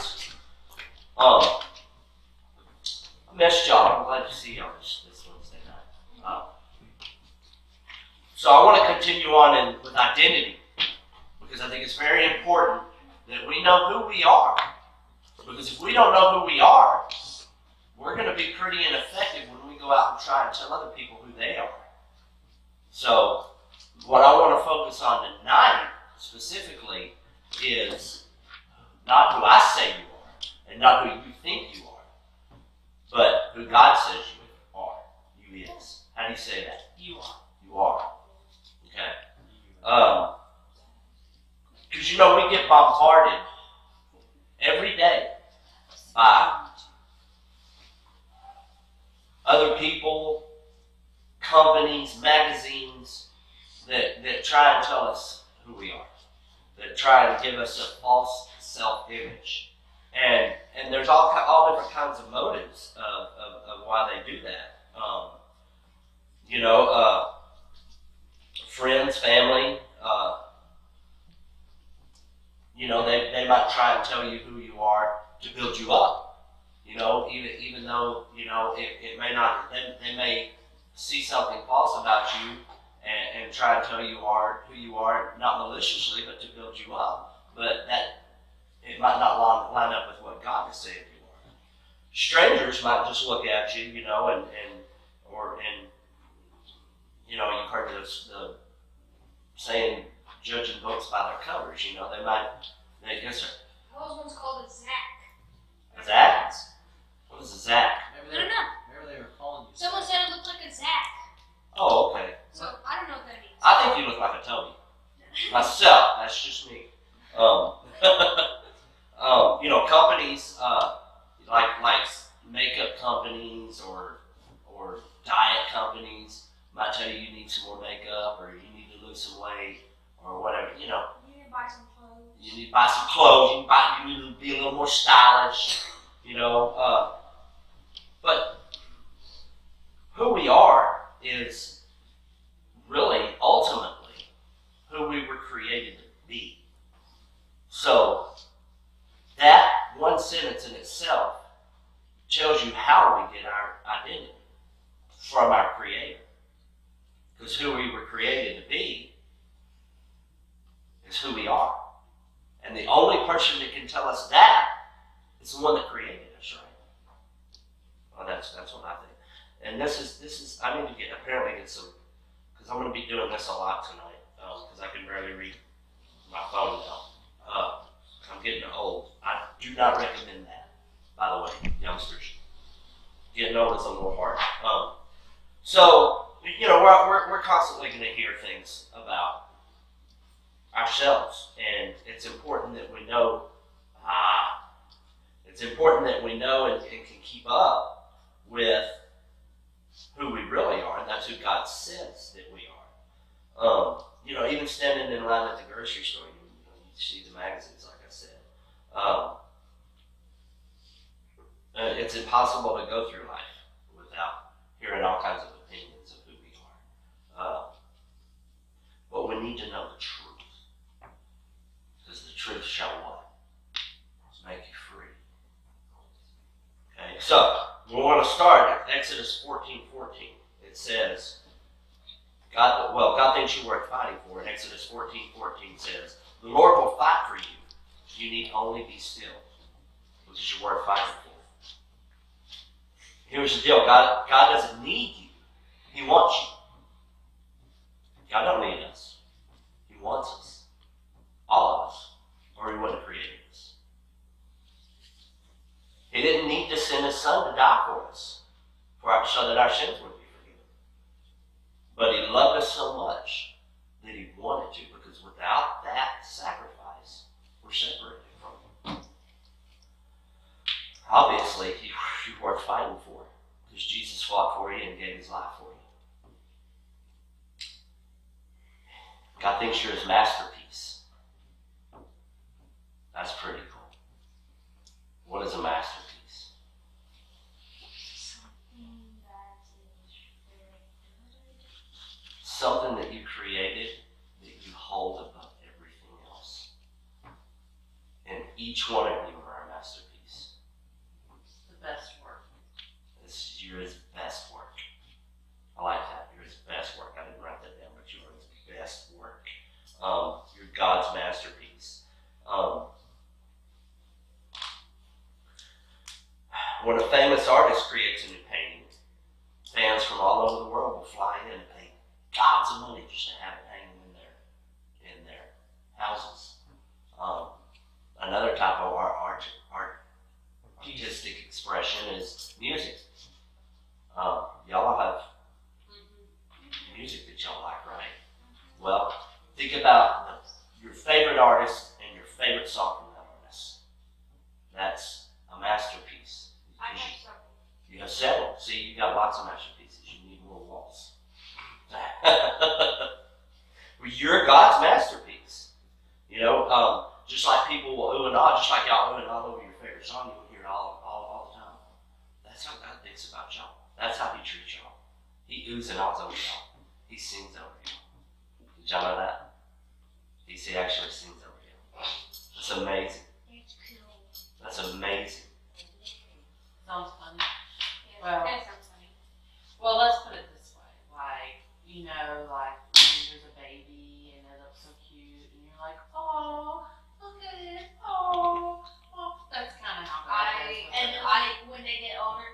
guys. I missed y'all. I'm glad to see y'all this Wednesday night. So I want to continue on with identity, because I think it's very important that we know who we are. Because if we don't know who we are, we're going to be pretty ineffective when we go out and try and tell other people who they are. So what I want to focus on tonight specifically is not who I say you are, and not who you think you are, but who God says you are. You is. How do you say that? You are. You are. Okay. Because you know, we get bombarded every day by other people, companies, magazines that try and tell us who we are, that try and give us a false self-image. And there's all different kinds of motives of why they do that. Friends, family, they might try and tell you who you are to build you up. Even though, it may not, they may see something false about you and try and tell you who you are, not maliciously, but to build you up. But it might not line up with what God has said you are. Strangers might just look at you, you've heard the saying, judging books by their covers. Yes, sir. I was once called a Zach. A Zach? What is a Zach? I don't know. Maybe they were calling you. Someone said it looked like a Zach. Oh, okay. So I don't know what that means. I think you look like a Toby. Myself, that's just me. Companies like makeup companies or diet companies might tell you need some more makeup, or you need to lose some weight, or whatever. You need to buy some clothes. You need to buy some clothes. You need to be a little more stylish. But who we are is really ultimately who we were created to be. So that one sentence in itself tells you how we get our identity from our Creator. Because who we were created to be is who we are. And the only person that can tell us that is the one that created us, right? Well, that's what I think. And this is I need to get some, because I'm going to be doing this a lot tonight, because I can barely read my phone now. I'm getting old. I do not recommend that, by the way, youngsters. Getting old is a little hard. We're constantly going to hear things about ourselves, and it's important that we know. It's important that we know and can keep up with who we really are, and that's who God says that we are. Even standing in line at the grocery store, you see the magazines, like I said. It's impossible to go through life without hearing all kinds of opinions of who we are. But we need to know the truth, because the truth shall what? Make you free. Okay, so we want to start at Exodus 14:14. It says, God thinks you're worth fighting for. And Exodus 14:14 says, the Lord will fight for you. You need only be still, because you're worth fighting for. Here's the deal. God doesn't need you. He wants you. God don't need us. He wants us. All of us. Or He wouldn't have created us. He didn't need to send His Son to die for us, so that our sins would be forgiven. But He loved us so much that He wanted to, because without that sacrifice, we're separated from Him. Obviously, you're worth fighting for, because Jesus fought for you and gave His life for you. God thinks you're His masterpiece. That's pretty cool. What is a masterpiece? Something that you created that you hold above everything else. And each one of you are a masterpiece. When a famous artist creates a new painting, fans from all over the world will fly in and pay gobs of money just to have it hanging in their houses. Another type of artistic expression is music. Y'all have music that y'all like, right? Well, think about your favorite artist and your favorite song from that artist. That's a masterpiece. I have several. You have several. See, you got lots of masterpieces. You need more walls. Well, you're God's masterpiece. You know, just like people will ooh and ah, just like y'all ooh and ah over your favorite song, you will hear it all the time. That's how God thinks about y'all. That's how He treats y'all. He oohs and ahs over y'all. He sings over y'all. Did y'all know that? He actually sings over y'all. That's amazing. It's cool. That's amazing. Sounds fun. Yeah, Well- that sounds funny. Well, let's put it this way. Like, you know, like when there's a baby and it looks so cute and you're like, oh, look at it. Oh. That's kind of how God is. When they get older,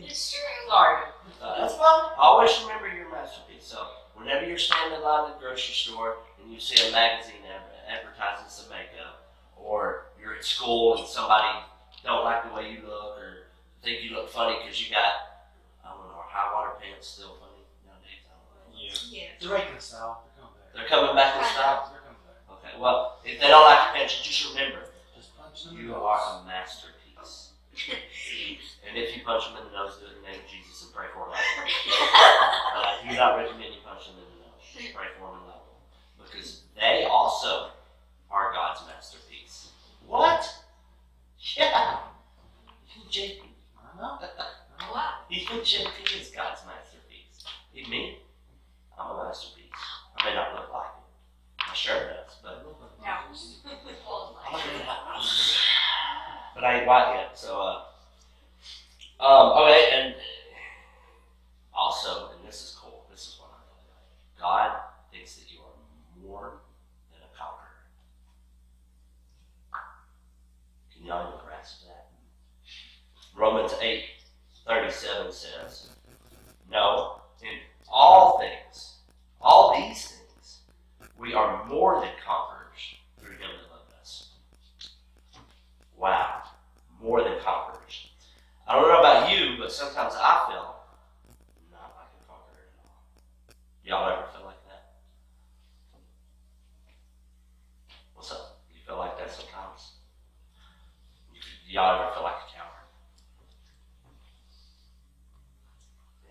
it's true. Sorry. That's fine. Always remember your masterpiece. So whenever you're standing in line at the grocery store and you see a magazine advertising some makeup, or you're at school and somebody don't like the way you look or think you look funny because you got, I don't know, high water pants still funny nowadays? I don't know. Yeah. Yeah. They're making a style. They're They're coming back. coming back in style. They're coming back. Okay, well, if they don't like your pants, just remember, Just punch them in you the are nose. a masterpiece. And if you punch them in the nose, do it in the name of Jesus and pray for them. I do not recommend you punch them in the nose. Pray for them and love them. Because they also are God's masterpiece. What? Yeah. JP. I know. What? Even JP is God's masterpiece. Even me, I'm a masterpiece. I may not look like it. My shirt does, but but I ain't white yet. So, okay, and also, and this is cool. This is what I really like. God thinks that you are more than a conqueror. Can y'all even grasp that? Romans 8:37 says, "No, in all things, all these things, we are more than conquerors through Him that loved us." Wow, more than conquerors. I don't know about you, but sometimes I feel not like a conqueror at all. Y'all ever feel like that? What's up? You feel like that sometimes? Y'all ever feel like a coward?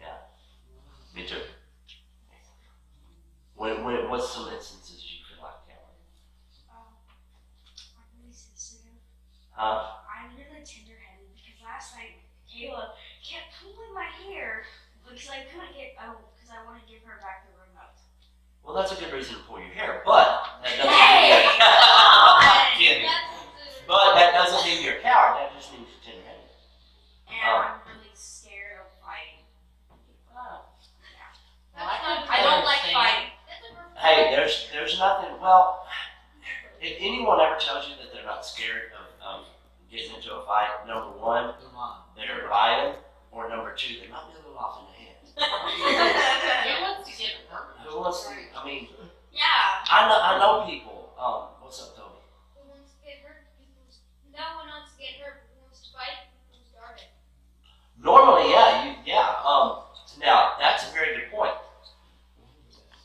Yeah, me too. What's some instances you feel like a coward? I'm really sensitive. Huh? I'm really tender-headed because last night Kayla kept pulling my hair because I couldn't get because I want to give her back the remote. Well, that's a good reason to pull your hair, but that doesn't Hey! mean you're I'm kidding. That's But that doesn't mean you're a coward. That just means you're tender-headed. and I'm really scared of fighting. Oh. Yeah. Well, I don't like fighting. Hey, there's nothing. Well, if anyone ever tells you that they're not scared of getting into a fight, number one, They're lying. they're lying, or number two, they might be a little off in the head. Who wants to get hurt? Who wants to? I mean, Yeah. I know people. What's up, Toby? Who wants to get hurt? No one wants to get hurt. Who wants to fight? Who started? Normally, yeah. Now that's a very good point.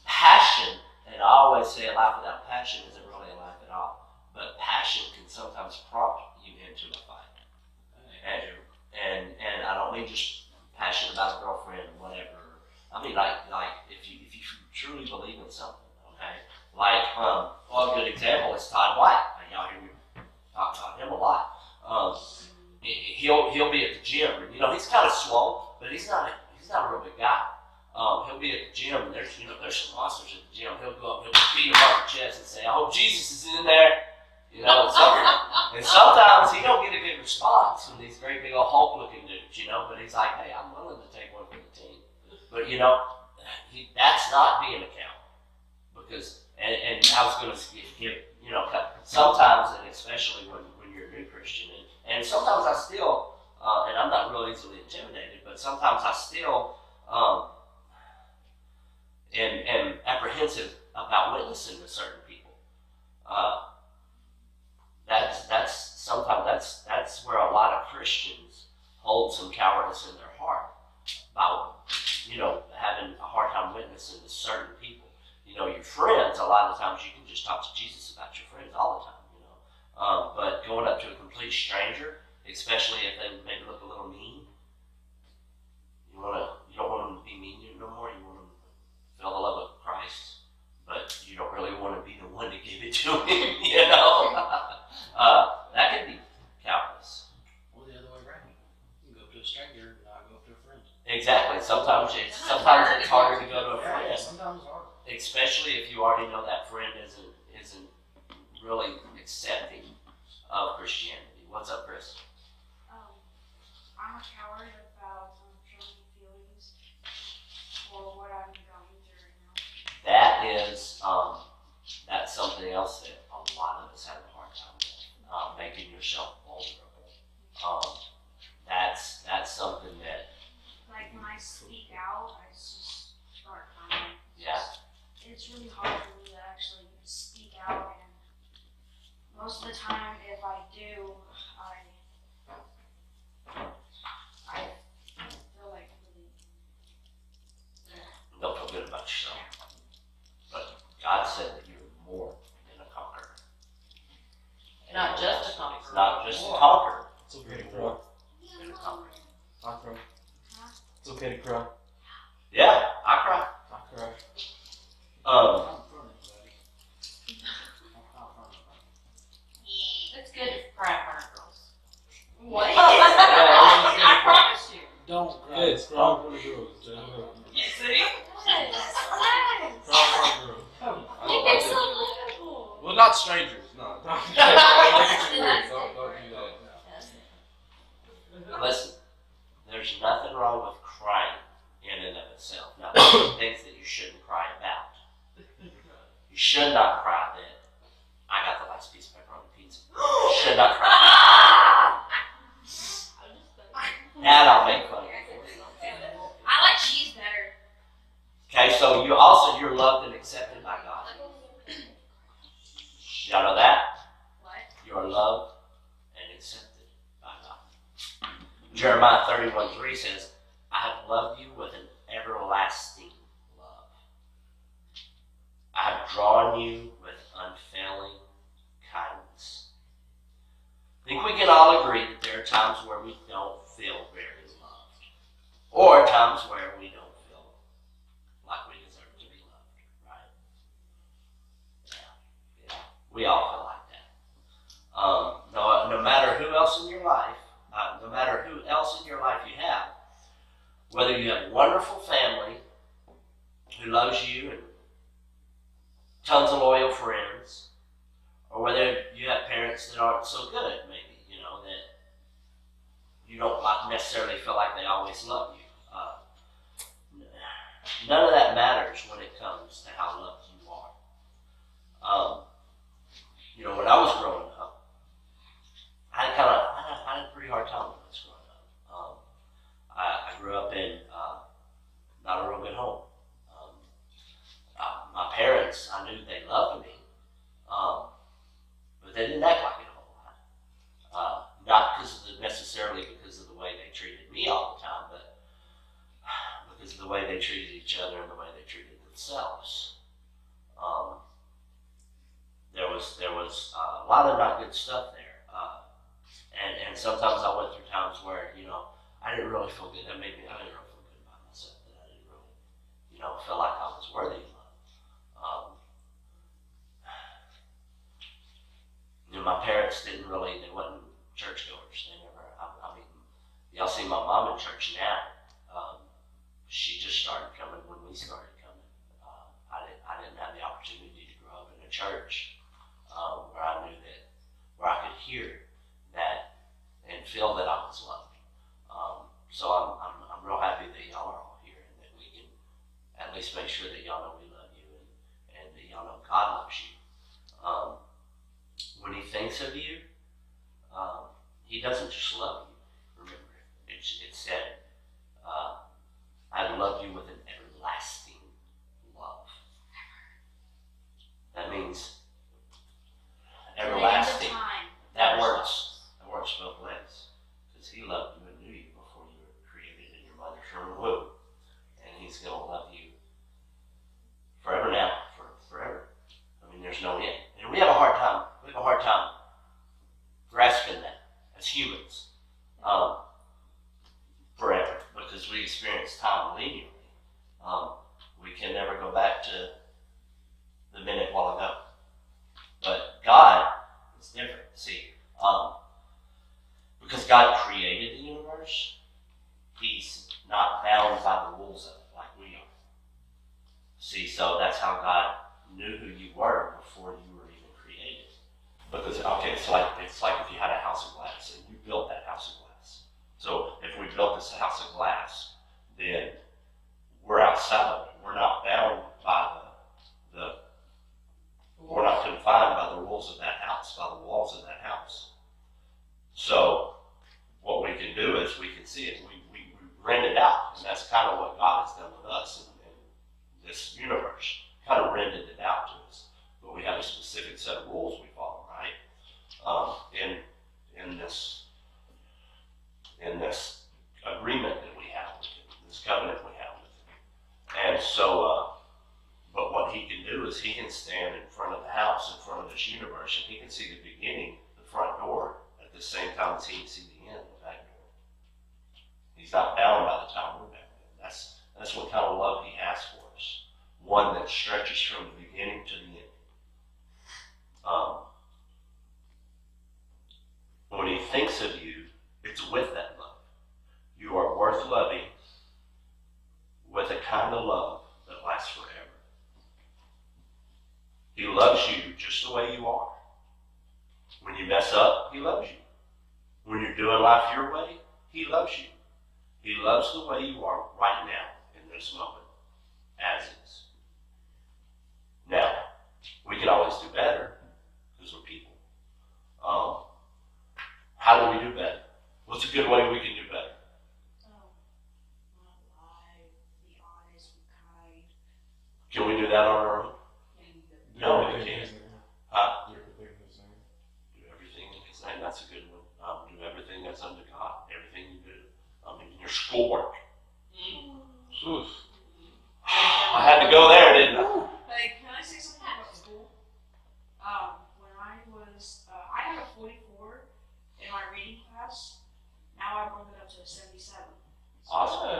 Passion, and I always say a life without passion isn't really a life at all. But passion can sometimes prompt you into a fight. And I don't mean just passion about a girlfriend or whatever. I mean like if you truly believe in something, okay? Like a good example is Todd White. Y'all hear me talk about him a lot. He'll be at the gym. You know, he's kind of swole, but he's not a real big guy. He'll be at the gym, and there's some monsters at the gym. He'll go up, he'll beat him on the chest and say, "I hope Jesus is in there." You know, and sometimes he don't get a good response from these great big old Hulk-looking dudes, you know. But he's like, "Hey, I'm willing to take one for the team." But you know, that's not being a coward, because and I was going to give you know, sometimes, and especially when you're a new Christian and still am apprehensive about witnessing to certain people. That's where a lot of Christians hold some cowardice in their heart about, having a hard time witnessing to certain people. Your friends, a lot of times you can just talk to Jesus about your friends all the time, but going up to a complete stranger, especially if they maybe look a little mean, you don't want them to be mean to you no more. You want them to feel the love of Christ, but you don't really want to be the one to give it to him. That could be cowardice. Or the other way around. You can go to a stranger and not go to a friend. Exactly. Sometimes it's harder to go to a friend. Yeah, sometimes it's hard. Especially if you already know that friend isn't really accepting of Christianity. What's up, Chris? I'm a coward about showing feelings for what I'm going through right now. That is that's something else that a lot of us have a hard time with, making yourself vulnerable. That's something that, like, when I speak out, I just start crying. yeah. It's really hard for me to actually speak out, and most of the time, if I do, I feel like really. Don't feel good about yourself. But God said that you're more than a conqueror. Not just a conqueror. It's not just a conqueror. It's okay to cry. Than a conqueror. I cry. It's okay to cry. Yeah, I cry. I cry. Not in front of anybody. Not in front of anybody. It's good to cry in front of girls. What? I promise you. Don't cry. Yeah, it's cry in front of girls. You see? Cry in front of girls. It's so little. Well, not strangers. No. Don't do that. Listen, there's nothing wrong with crying in and of itself. Now, there are things that you shouldn't cry about. You should not cry that I got the last piece of pepperoni pizza. You should not cry. That I'll make fun of you for. I like cheese better. Okay, so you're loved and accepted by God. Y'all know that? What? You are loved and accepted by God. Jeremiah 31:3 says, I have loved you with an everlasting love. I have drawn you with unfailing kindness. I think we can all agree that there are times where we don't feel very loved. Or times where we don't feel like we deserve to be loved, right? Yeah. We all feel like that. No matter who else in your life, no matter who else in your life you have, whether you have a wonderful family who loves you and tons of loyal friends, or whether you have parents that aren't so good, maybe, that you don't necessarily feel like they always love you. None of that matters when it comes to how loved you are. When I was growing up, I had a pretty hard time when I was growing up. I grew up in not a real good home. My parents, I knew they loved me, but they didn't act like it a whole lot. Not necessarily because of the way they treated me all the time, but because of the way they treated each other and the way they treated themselves. There was a lot of not good stuff there. And sometimes I went through times where, I didn't really feel good. I didn't really feel good about myself. That I didn't really, feel like I was worthy of love. My parents they wasn't churchgoers. They never, y'all see my mom in church now. She just started coming when we started coming. I didn't have the opportunity to grow up in a church where I could hear that and feel that I was loved. So I'm real happy that y'all are all here and that we can at least make sure that y'all know we love you and that y'all know God loves you. When He thinks of you, He doesn't just love you. Remember, it's said I love you with an everlasting love. That means everlasting. That works both ways. Because he loved you and knew you before you were created in your mother's womb. And he's going to love you forever now, forever. I mean, there's no end. And we have a hard time grasping that as humans. Forever. Because we experience time linearly. We can never go back to the minute while ago. But God is different. See, because God created the universe, he's not bound by the rules of it like we are. See, so that's how God knew who you were before you were even created. Because, okay, it's like if you had a house of glass and you built that house of glass. So if we built this house of glass, then we're outside of it. We're not bound by we're not confined by the rules of that house, by the walls of that house. So what we can do is we can see it. We rent it out, and that's kind of what God has done with us in this universe. Kind of rented it out to us, but we have a specific set of rules we follow, right? In this agreement that we have with him, this covenant we have with him. And so, but what he can do is he can stand in front of the house, in front of this universe, and he can see the beginning, the front door, at the same time as he can see the end of the back door. He's not bound by the time we're back there. That's what kind of love he has for us. One that stretches from the beginning to the end. When he thinks of you, it's with that love. You are worth loving with a kind of love that lasts forever. He loves you just the way you are. When you mess up, he loves you. When you're doing life your way, he loves you. He loves the way you are right now in this moment, as is. Now, we can always do better because we're people. How do we do better? What's a good way we can do better? Not lie, be honest, be kind. Can we do that on our own? No, we can't. Huh? Do everything in his name. Do everything in his name. That's a good one. Do everything that's unto God. Everything you do. In your schoolwork. Oof. I had to go there, didn't I? Hey, can I say something about school? When I had a 44 in my reading class. Now I bumped it up to a 77. Awesome.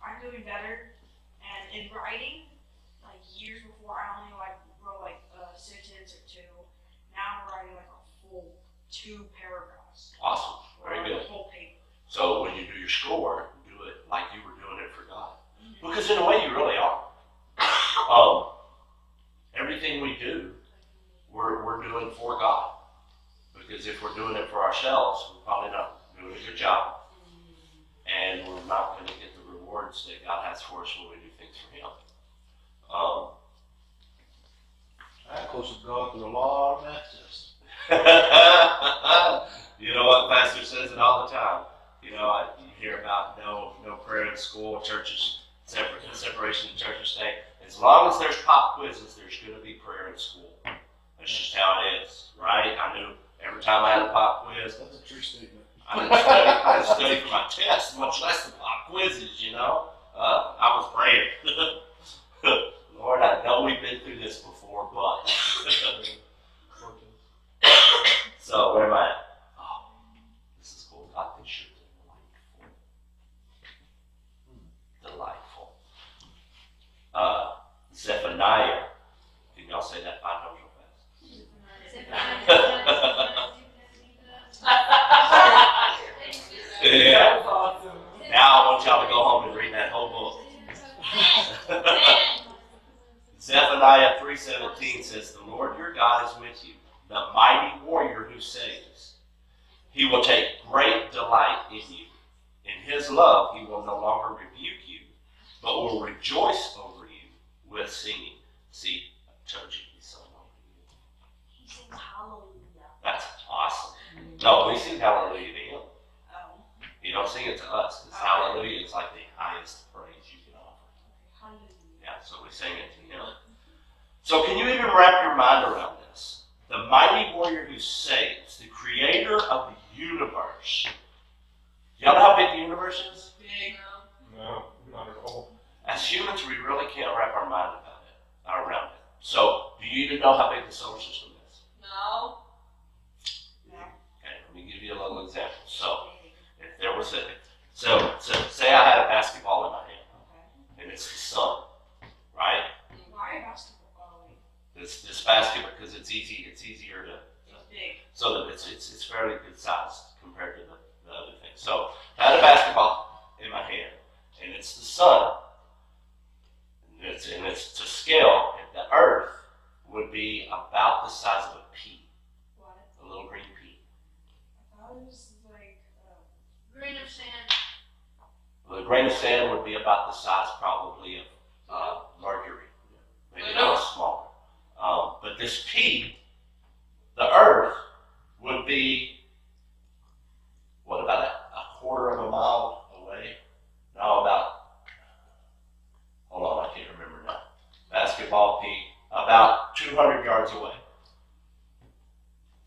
I'm doing better. And in writing, like years before, I only wrote a sentence or two. Now I'm writing like a full 2 paragraphs. Awesome. Very good. A whole paper. So when you do your schoolwork, do it like you were doing it for God. Because in a way you really are. Everything we do, we're doing for God. Because if we're doing it for ourselves, we're probably not doing a good job. And we're not going to get the rewards that God has for us when we do things for him. I close to God through a lot of math tests. You know what? Pastor says it all the time. You hear about no prayer in school, churches, separation of church and state. As long as there's pop quizzes, there's going to be prayer in school. That's just how it is, right? I knew every time I had a pop quiz, That's a true statement. I didn't study for my tests, much less the pop quizzes, I was praying. Lord, I know we've been through this before, but. So, where am I at? Oh, this is cool. God, this sure is delightful. Zephaniah. Can y'all say that 5 times real fast? Yeah. Now I want y'all to go home and read that whole book. Zephaniah 3:17 says, "The Lord your God is with you, the mighty warrior who saves. He will take great delight in you. In his love he will no longer rebuke you, but will rejoice over you with singing." See, I told you he's so over you. He sings hallelujah. That's awesome. No, we sing hallelujah to him. Oh. You don't sing it to us, because hallelujah is like the highest praise sang it to him. So can you even wrap your mind around this? The mighty warrior who saves, the creator of the universe. Y'all know how big the universe is? Big. No, not at all. As humans, we really can't wrap our mind around it. So, do you even know how big the solar system is? No. Okay, let me give you a little example. So, if there was so say I had a basketball in my hand, and it's the sun, right? Why basketball? This basketball, because it's easier to. It's big. So that it's fairly good size compared to the other thing. So I had a basketball in my hand, and it's the sun, and it's to scale. And the Earth would be about the size of a pea, What? a little green pea. I thought it was like. Grain of sand. Well, a grain of sand would be about the size probably of Mercury, maybe a little smaller. But this pea, the Earth, would be what, about a quarter of a mile away? No, hold on, I can't remember now. Basketball pea, about 200 yards away.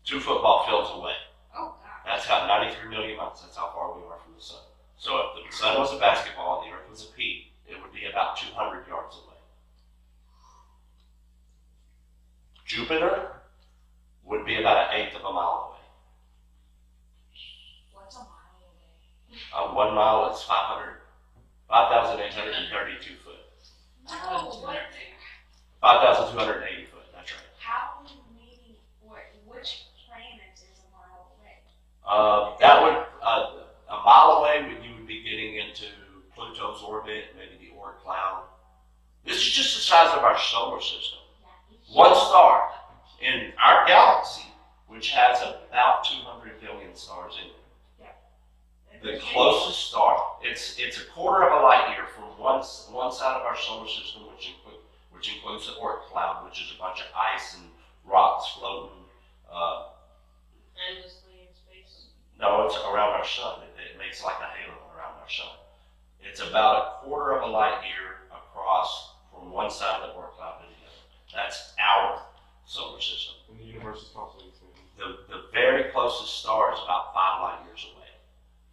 2 football fields away. Oh, God. That's how 93 million miles. That's how far we are from the sun. So if the sun was a basketball and the Earth was a pea, it would be about 200 yards away. Jupiter would be about 1/8 of a mile away. What's a mile away? 1 mile is 5,832 foot. No, what? 5,280 foot. That's right. How many, which planet is a mile away? That would a mile away. You would be getting into Pluto's orbit, maybe the Oort cloud. This is just the size of our solar system. One star in our galaxy, which has about 200 billion stars in it. The closest star, it's a quarter of a light year from one side of our solar system, which includes the Oort cloud, which is a bunch of ice and rocks floating. Endlessly in space. No, it's around our sun. It makes like a halo around our sun. It's about a quarter of a light year across from one side of the Oort cloud to the other. That's our solar system. And the universe is constantly expanding. The very closest star is about 5 light years away.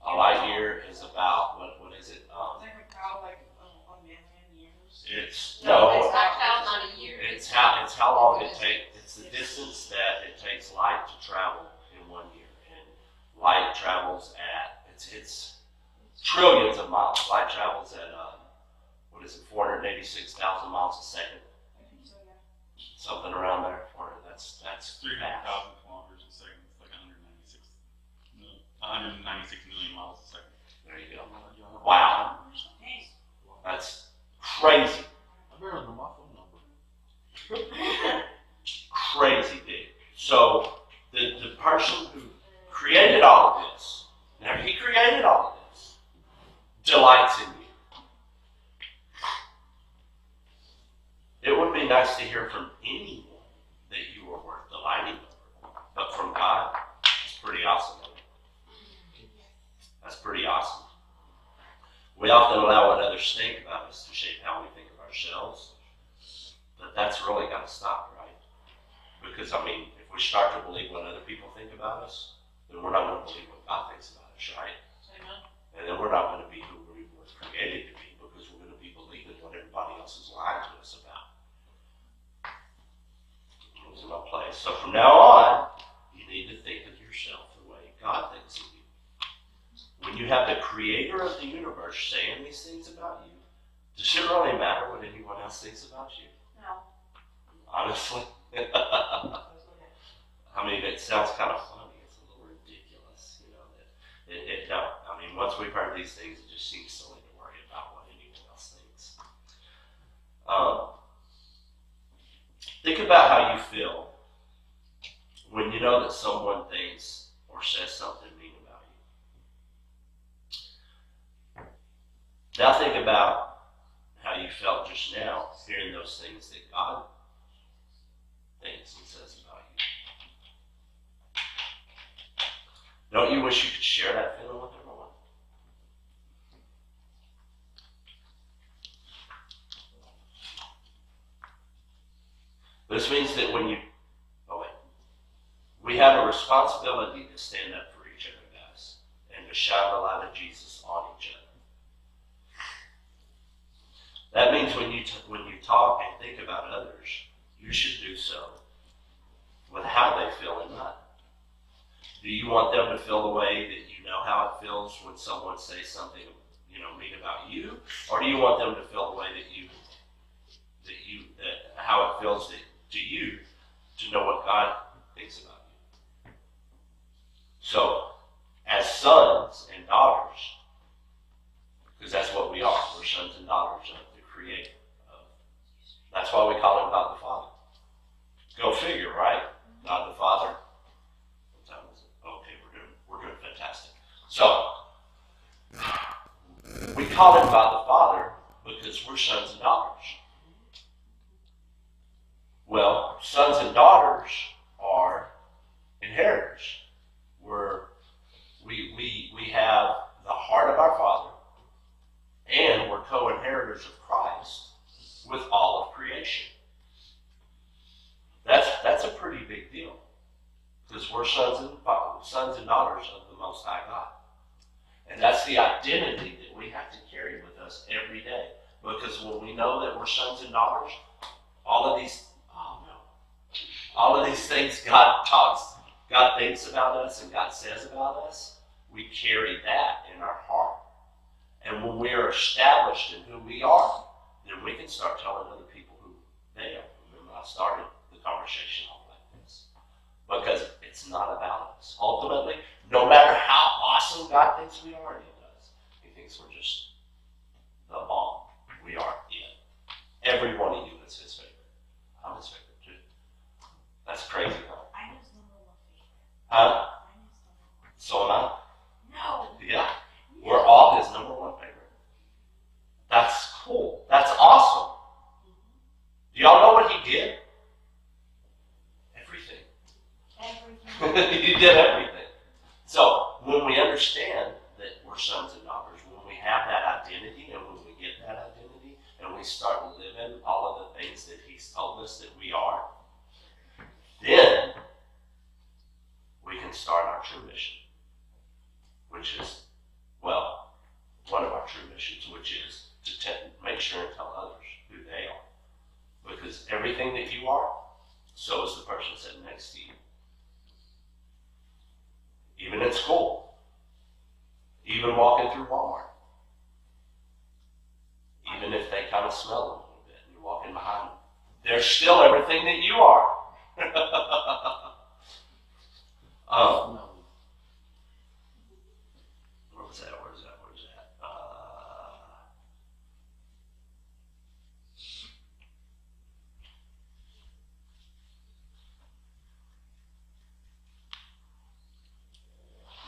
A light year is about, what is it? A million years. It's It's no. not counting on a year. It's how long it takes. It's the distance that it takes light to travel in 1 year, and light travels at it's trillions of miles. Light travels at 486,000 miles a second, I think so, yeah. something around there. That's 300,000 fast. kilometers a second. It's like 196 million miles a second. There you go. Wow, Hey. that's crazy, I barely know my phone number. crazy big. So the person who created all of this, now he created all of this, delights in you. It would be nice to hear from anyone that you are worth delighting over, but from God, it's pretty awesome. That's pretty awesome. We often allow what others think about us to shape how we think of ourselves, but that's really got to stop, right? Because, I mean, if we start to believe what other people think about us, then we're not going to believe what God thinks about us, right? And then we're not going to be who we were created to be, because we're going to be believing what everybody else is lying to us about. Losing my place. So from now on, you need to think of yourself the way God thinks of you. When you have the creator of the universe saying these things about you, does it really matter what anyone else thinks about you? No. Honestly. I mean, it sounds kind of funny. It's a little ridiculous, you know. No. I mean, once we've heard these things, it just seems silly to worry about what anyone else thinks. Think about how you feel when you know that someone thinks or says something mean about you. Now think about how you felt just now hearing those things that God thinks and says about you. Don't you wish you could share that feeling with everyone? This means that we have a responsibility to stand up for each other, guys, and to shine the light of Jesus on each other. That means when you talk and think about others, you should do so with how they feel in mind. Do you want them to feel the way that you know how it feels when someone says something, mean about you, or do you want them to feel the way that how it feels to you to know what God thinks about you? So, as sons and daughters, because that's what we are, we're sons and daughters of the Creator. That's why we call Him God the Father. Go figure, right? God the Father. What time is it? Okay, we're doing fantastic. So, we call Him God the Father because we're sons and daughters. Well, sons and daughters are inheritors. We have the heart of our Father, and we're co-inheritors of Christ with all of creation. That's a pretty big deal, because we're sons and daughters of the Most High God. And that's the identity that we have to carry with us every day. Because when we know that we're sons and daughters, all of these things God thinks about us and God says about us, we carry that in our heart. And when we are established in who we are, then we can start telling other people who they are. Remember, I started the conversation off like this. Because it's not about us. Ultimately, no matter how awesome God thinks we are, and He does, He thinks we're just the bomb. We are it. Every one of you is His favorite. I'm His favorite too. That's crazy, huh? I'm His number one favorite. Huh? I'm His number one. So am I. No. Yeah. We're all His number one favorite. That's cool. That's awesome. Do y'all know what He did? Everything. Everything. He did everything. So, when we understand that we're sons and daughters, when we have that identity, and when we get that identity, and we start living all of the things that He's told us that we are, then we can start our true mission, which is, well, one of our true missions, which is to make sure and tell others who they are. Because everything that you are, so is the person sitting next to you. Even in school, even walking through Walmart, even if they kind of smell a little bit and you're walking behind them, they're still everything that you are. Where was that?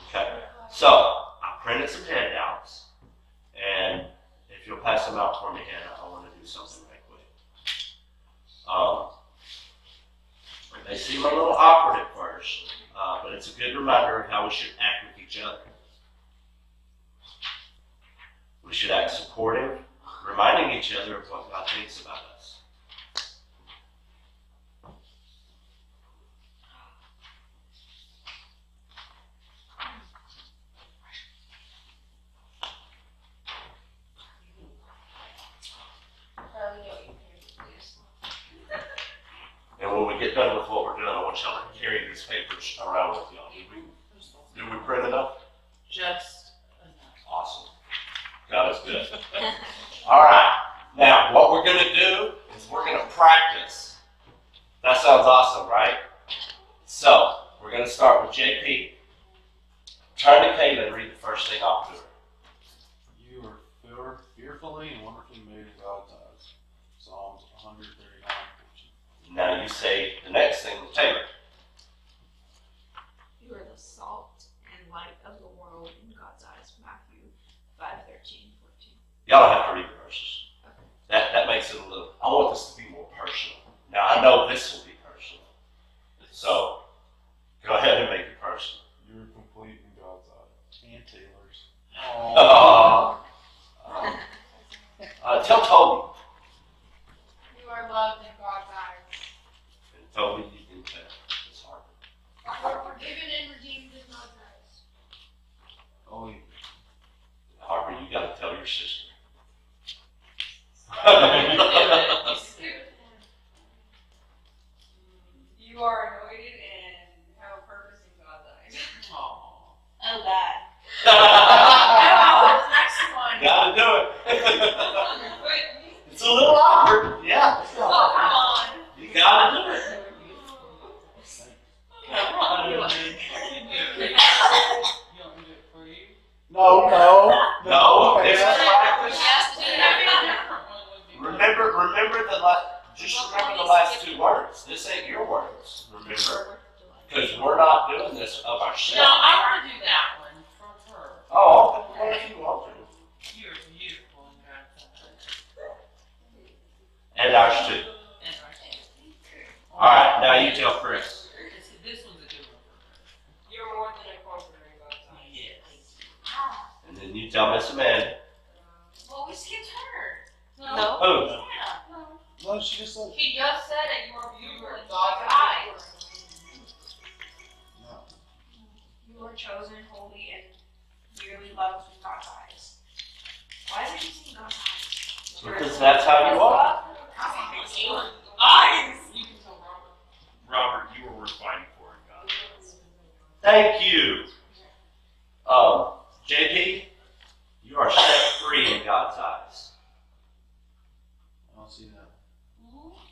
Okay, so I printed some handouts, and if you'll pass them out for me, Hannah, I want to do something right quick. They seem a little awkward at first, but it's a good reminder of how we should act with each other. We should act supportive, reminding each other of what God thinks about us. And when we get done with what we're doing, I want y'all to carry these papers around with y'all. Did we print enough? Just Awesome. God is good. All right. Now, what we're going to do is we're going to practice. That sounds awesome, right? So, we're going to start with JP. Turn to Kayla and read the first thing off to her. You are fearfully and wonderfully made in God's eyes. Psalms 139:14. Now you say the next thing to Taylor. You are the salt and light of the world in God's eyes. Matthew 5:13-14. Y'all don't have to read the verses. Okay. That makes it a little, I want this to be more personal. Now I know this will be personal. So, go ahead and make it personal. You're complete in God's eyes. And Taylor's. Tell Toby. you are loved in God's eyes. your sister. You are anointed and have a purpose in God's eyes. Aw. Oh, God. Oh, next one. Gotta do it. It's a little awkward. Yeah. Oh, come on. You gotta do it. Come on. You want me to do it for you? No. No, Okay. it's practice. Yes, Remember the last two words. This ain't your words. Remember? Because we're not doing this of No, ourselves. I want to do that one from her. Oh, okay. Well, if you want to. You're beautiful in God's eyes. And ours too. And our All right, now you tell Chris. This one's a good one for her. You're more than a conqueror in God's eyes. Yes. And then you tell Miss Amanda. Well, we skipped her. No. Who? Yeah. No, she just said. He just said it. You are beautiful in God's God's eyes. No. You are chosen, holy, and dearly loved in God's eyes. Why is it using God's eyes? Because that's how you are. Eyes. You can tell Robert. Robert, you were worth fighting for in God. Thank you. JP, you are set free in God's eyes. I don't see that.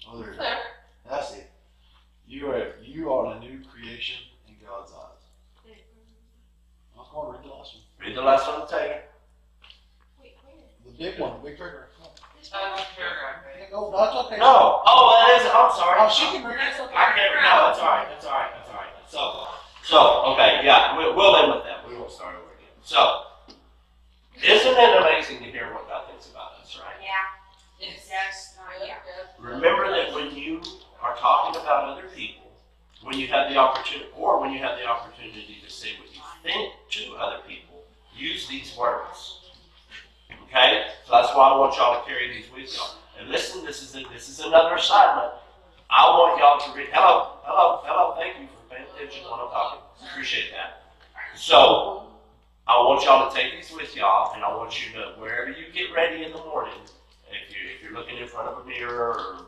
Oh, there it is. There. That's it. You are a new creation in God's eyes. I'm going to read the last one. Read the last one, Taylor. Wait, where? The big one, the big trigger. This Paragraph. No, that's okay. No. Oh, that is. I'm sorry. Oh, she can read it. I can't. No, it's all right. It's all right. It's all right. So okay, yeah, we'll end with that. We won't start over again. So, isn't it amazing to hear what God thinks about us, right? Yeah. Yes. Yes. Yeah. Remember that when you are talking about other people, when you have the opportunity, to say what you think to other people, use these words. Okay, so that's why I want y'all to carry these with y'all. And listen, this is another assignment. I want y'all to read. Hello. Thank you for paying attention when I'm talking. Appreciate that. So, I want y'all to take these with y'all, and I want you to, wherever you get ready in the morning, if you're looking in front of a mirror, or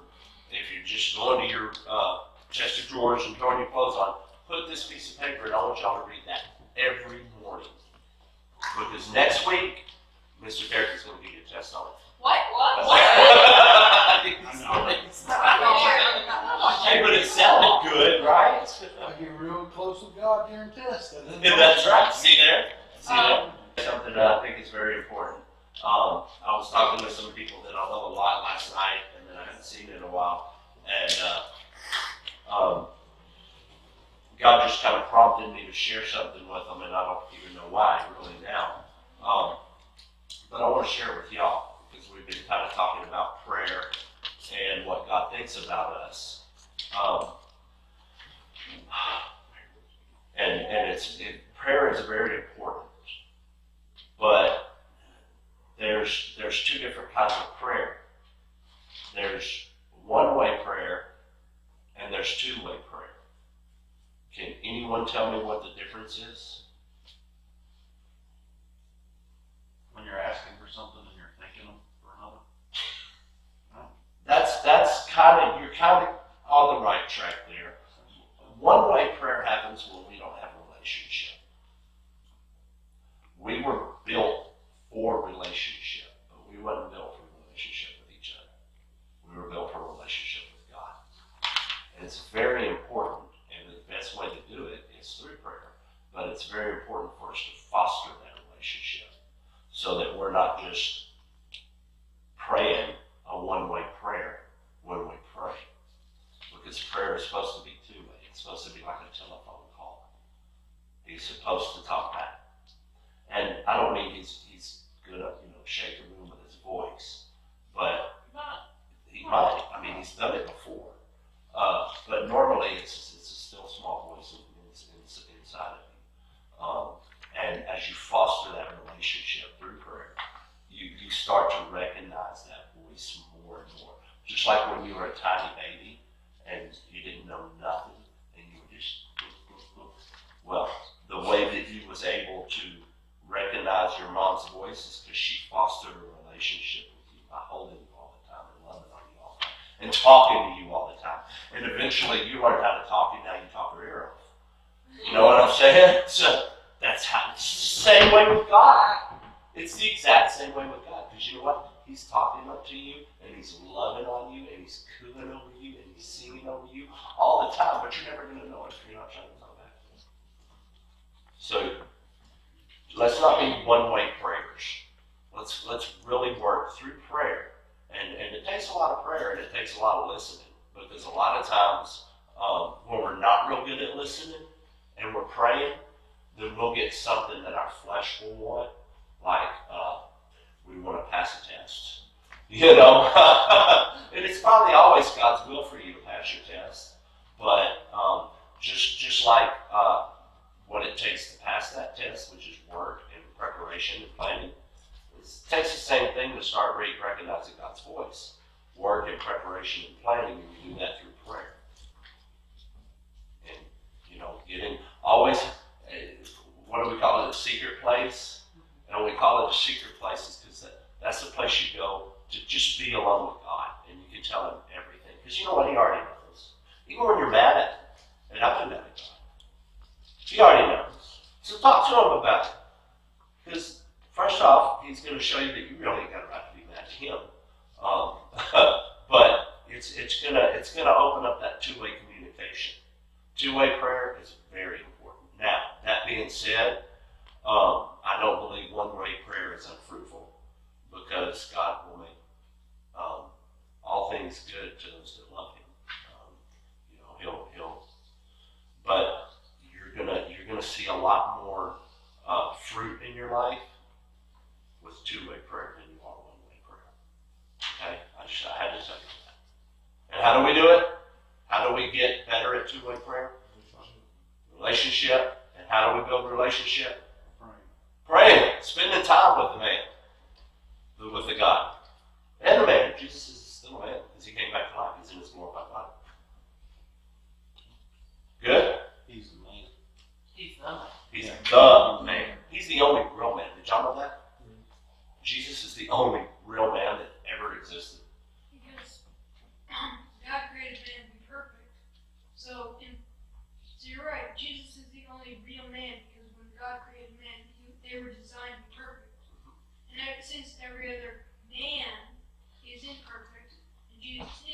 if you're just going to your chest of drawers and throwing your clothes on, put this piece of paper, and I want y'all to read that every morning. Because next week, Mr. Derek is going to give you a test on it. What? Hey, but it sounded good, right? I get real close with God during tests. Yeah, that's right. See there? Something that I think is very important. I was talking to some people that I love a lot last night, and then I hadn't seen in a while. And God just kind of prompted me to share something with them, and I don't even know why really now. But I want to share it with y'all, because we've been kind of talking about prayer and what God thinks about us. Prayer is very important, but there's two different kinds of prayer. There's one-way prayer, and there's two-way prayer. Can anyone tell me what the difference is? When you're asking for something and you're thanking them for another. You're kind of on the right track there. One-way prayer happens when we don't have a relationship. We were built for relationship, but we weren't built for relationship with each other. We were built for a relationship with God. And it's very important, and the best way to do it is through prayer, but it's very important for us to foster that relationship so that we're not just praying a one-way prayer when we pray. Because prayer is supposed to be two-way. It's supposed to be like a telephone call. He's supposed to talk back. And I don't mean he's good at, shake the room with his voice, but he might. I mean, he's done it before. But normally it's a still small voice inside of you. And as you foster that relationship through prayer, you start to recognize that voice more and more. Just like when you were a tiny baby and you didn't know nothing and you were just, well, the way that you was able to recognize your mom's voice is because she fostered a eventually you learn how to talk, and now you talk your ear off. You know what I'm saying? So that's how. It's the same way with God. It's the exact same way with God. Because you know what? He's talking up to you, and he's loving on you, and he's cooing over you, and he's singing over you all the time. But you're never going to know it if you're not trying to know that. So let's not be one-way prayers. Let's really work through prayer. And it takes a lot of prayer, and it takes a lot of listening. Because a lot of times when we're not real good at listening and we're praying, then we'll get something that our flesh will want, like we want to pass a test. You know? And it's probably always God's will for you to pass your test. But just like what it takes to pass that test, which is work and preparation and planning, it takes the same thing to start recognizing God's voice. Work and preparation and planning, and we do that through prayer. And, you know, getting always, what do we call it, a secret place? And we call it a secret place because that's the place you go to just be alone with God, and you can tell him everything. Because you know what? He already knows. Even when you're mad at him, and I've been mad at God, he already knows. So talk to him about it. Because first off, he's going to show you that you really ain't got a right to be mad at him. But it's gonna open up that two-way communication. Two-way prayer is very important. Now, that being said, I don't believe one-way prayer is unfruitful, because God will make all things good to those that love him. You know, he'll but you're gonna see a lot more fruit in your life with two-way prayer than you are one-way prayer. Okay, I had to tell you that. And how do we do it? How do we get better at two-way prayer? Relationship. And how do we build a relationship? Praying. Spending time with the man. With the God. And the man. Jesus is still a man because he came back to life. He's in his glorified body. Good? He's the man. He's the man. He's the man. He's the only real man. Did y'all know that? Jesus is the only real man that ever existed. Because God created man to be perfect. So you're right, Jesus is the only real man, because when God created man, they were designed to be perfect. And since every other man is imperfect, and Jesus